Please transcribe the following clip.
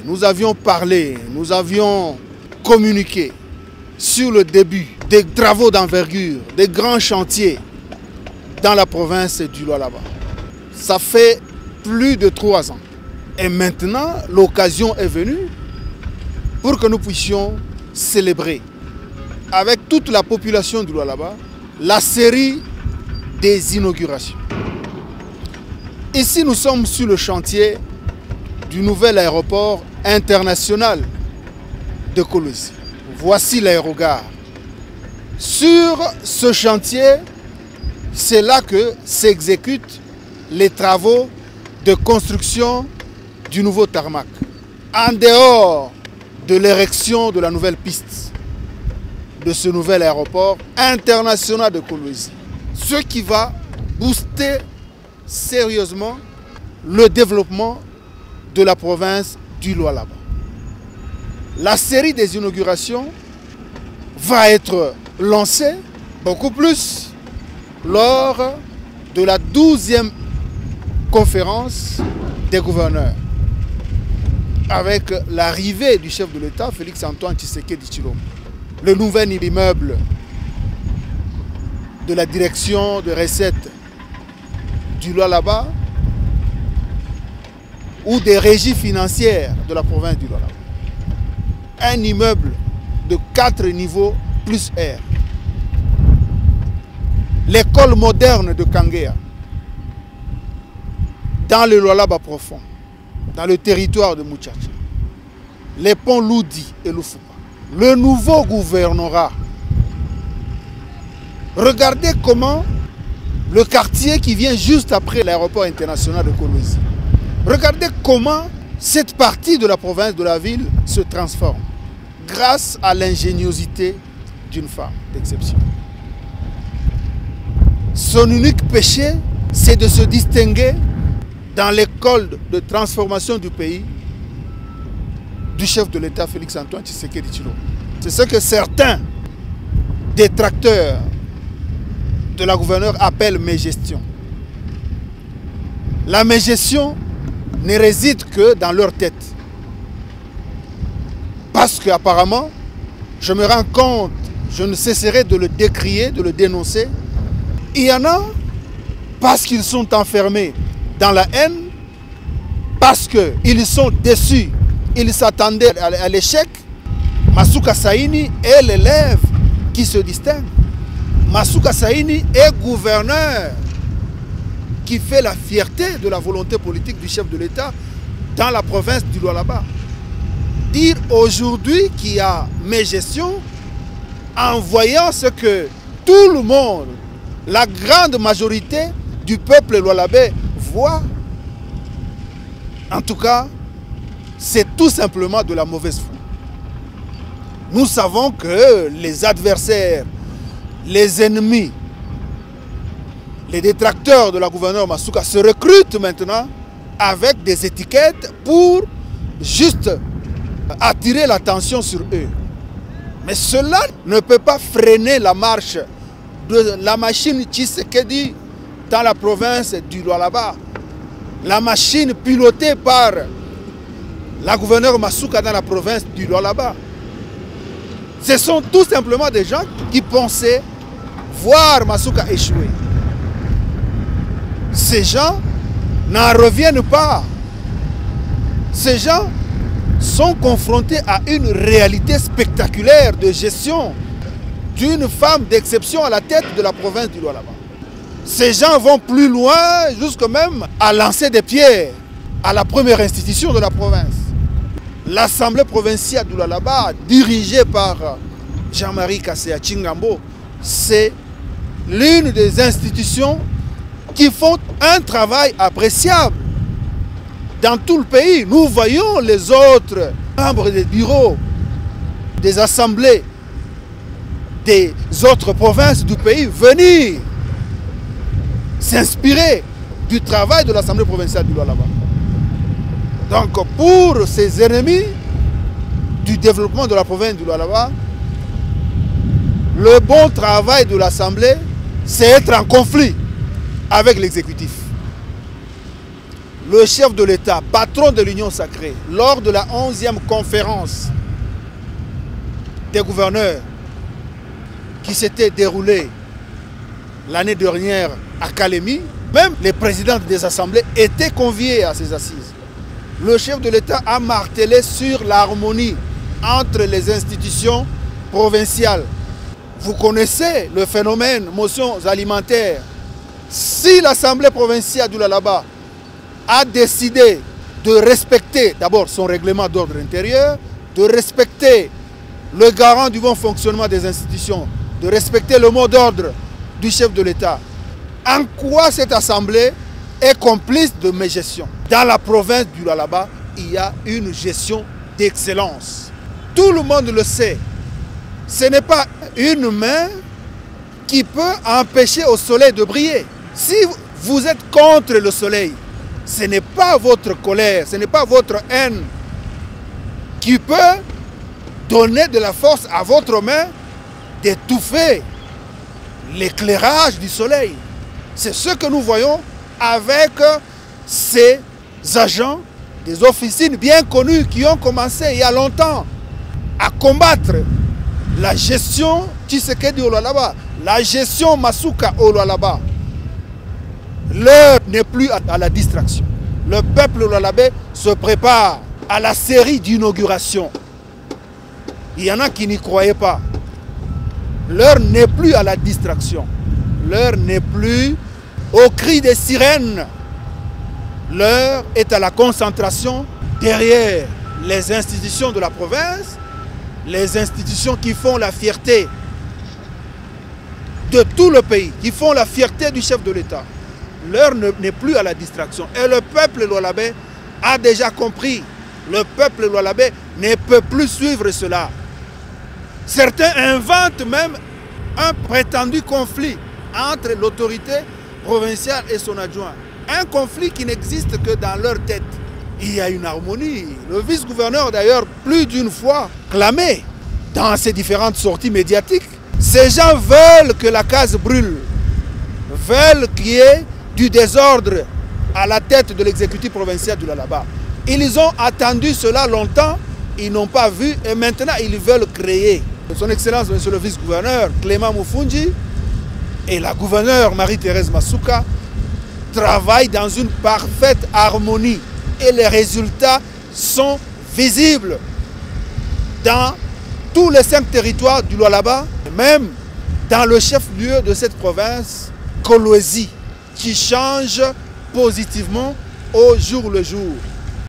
Nous avions parlé, nous avions communiqué sur le début des travaux d'envergure, des grands chantiers dans la province du Lualaba. Ça fait plus de 3 ans. Et maintenant, l'occasion est venue pour que nous puissions célébrer avec toute la population du Lualaba la série des inaugurations. Ici, nous sommes sur le chantier du nouvel aéroport international de Kolwezi. Voici l'aérogare. Sur ce chantier, c'est là que s'exécutent les travaux de construction du nouveau tarmac. En dehors de l'érection de la nouvelle piste de ce nouvel aéroport international de Kolwezi, ce qui va booster sérieusement le développement de la province du Lualaba. La série des inaugurations va être lancée beaucoup plus lors de la 12e conférence des gouverneurs, avec l'arrivée du chef de l'État, Félix-Antoine Tshisekedi Tshilombo. Le nouvel immeuble de la direction de recettes du Lualaba ou des régies financières de la province du Lualaba. Un immeuble de 4 niveaux plus R. L'école moderne de Kanguéa, dans le Lualaba profond, dans le territoire de Muchacha. Les ponts Loudi et Lufupa. Le nouveau gouvernorat. Regardez comment le quartier qui vient juste après l'aéroport international de Kolwezi. Regardez comment cette partie de la province, de la ville, se transforme grâce à l'ingéniosité d'une femme d'exception. Son unique péché, c'est de se distinguer dans l'école de transformation du pays du chef de l'État Félix-Antoine Tshisekedi Tshilombo. C'est ce que certains détracteurs de la gouverneure appellent mégestion. La mégestion ne réside que dans leur tête. Parce qu'apparemment, je me rends compte, je ne cesserai de le décrier, de le dénoncer. Il y en a parce qu'ils sont enfermés dans la haine, parce qu'ils sont déçus, ils s'attendaient à l'échec. Masuka Saini est l'élève qui se distingue. Masuka Saini est gouverneur qui fait la fierté de la volonté politique du chef de l'État dans la province du Lualaba. Dire aujourd'hui qu'il y a mégestion en voyant ce que tout le monde, la grande majorité du peuple lualabais voit, en tout cas, c'est tout simplement de la mauvaise foi. Nous savons que les adversaires, les ennemis, les détracteurs de la gouverneure Masuka se recrutent maintenant avec des étiquettes pour juste attirer l'attention sur eux. Mais cela ne peut pas freiner la marche de la machine Tshisekedi dans la province du Lualaba. La machine pilotée par la gouverneure Masuka dans la province du Lualaba. Ce sont tout simplement des gens qui pensaient voir Masuka échouer. Ces gens n'en reviennent pas. Ces gens sont confrontés à une réalité spectaculaire de gestion d'une femme d'exception à la tête de la province du Lualaba. Ces gens vont plus loin, jusqu'à même à lancer des pierres à la première institution de la province. L'Assemblée provinciale du Lualaba, dirigée par Jean-Marie Kasséa Tchingambo, c'est l'une des institutions qui font un travail appréciable dans tout le pays. Nous voyons les autres membres des bureaux, des assemblées, des autres provinces du pays venir s'inspirer du travail de l'Assemblée provinciale du Lualaba. Donc pour ces ennemis du développement de la province du Lualaba, le bon travail de l'Assemblée, c'est être en conflit avec l'exécutif. le chef de l'État, patron de l'Union sacrée, lors de la 11e conférence des gouverneurs qui s'était déroulée l'année dernière à Kalemi, même les présidents des assemblées étaient conviés à ces assises. Le chef de l'État a martelé sur l'harmonie entre les institutions provinciales. Vous connaissez le phénomène motions alimentaires. Si l'Assemblée provinciale du Lualaba a décidé de respecter d'abord son règlement d'ordre intérieur, de respecter le garant du bon fonctionnement des institutions, de respecter le mot d'ordre du chef de l'État, en quoi cette Assemblée est complice de mes gestions? Dans la province du Lualaba, il y a une gestion d'excellence. Tout le monde le sait. Ce n'est pas une main qui peut empêcher au soleil de briller. Si vous êtes contre le soleil, ce n'est pas votre colère, ce n'est pas votre haine qui peut donner de la force à votre main d'étouffer l'éclairage du soleil. C'est ce que nous voyons avec ces agents des officines bien connus qui ont commencé il y a longtemps à combattre la gestion Tshisekedi au Lualaba, la gestion Masuka au Lualaba. L'heure n'est plus à la distraction. Le peuple lualabais se prépare à la série d'inauguration. Il y en a qui n'y croyaient pas. L'heure n'est plus à la distraction. L'heure n'est plus au cri des sirènes. L'heure est à la concentration derrière les institutions de la province, les institutions qui font la fierté de tout le pays, qui font la fierté du chef de l'État. L'heure n'est plus à la distraction. Et le peuple lualabais a déjà compris. Le peuple lualabais ne peut plus suivre cela. Certains inventent même un prétendu conflit entre l'autorité provinciale et son adjoint. Un conflit qui n'existe que dans leur tête. Il y a une harmonie. Le vice-gouverneur d'ailleurs plus d'une fois clamé dans ses différentes sorties médiatiques. Ces gens veulent que la case brûle, veulent qu'il y ait du désordre à la tête de l'exécutif provincial du Lualaba. Ils ont attendu cela longtemps, ils n'ont pas vu et maintenant ils veulent créer. Son Excellence, Monsieur le vice-gouverneur Clément Moufoundji et la gouverneure Marie-Thérèse Masuka travaillent dans une parfaite harmonie et les résultats sont visibles dans tous les 5 territoires du Lualaba, même dans le chef-lieu de cette province, Kolwezi, qui change positivement au jour le jour.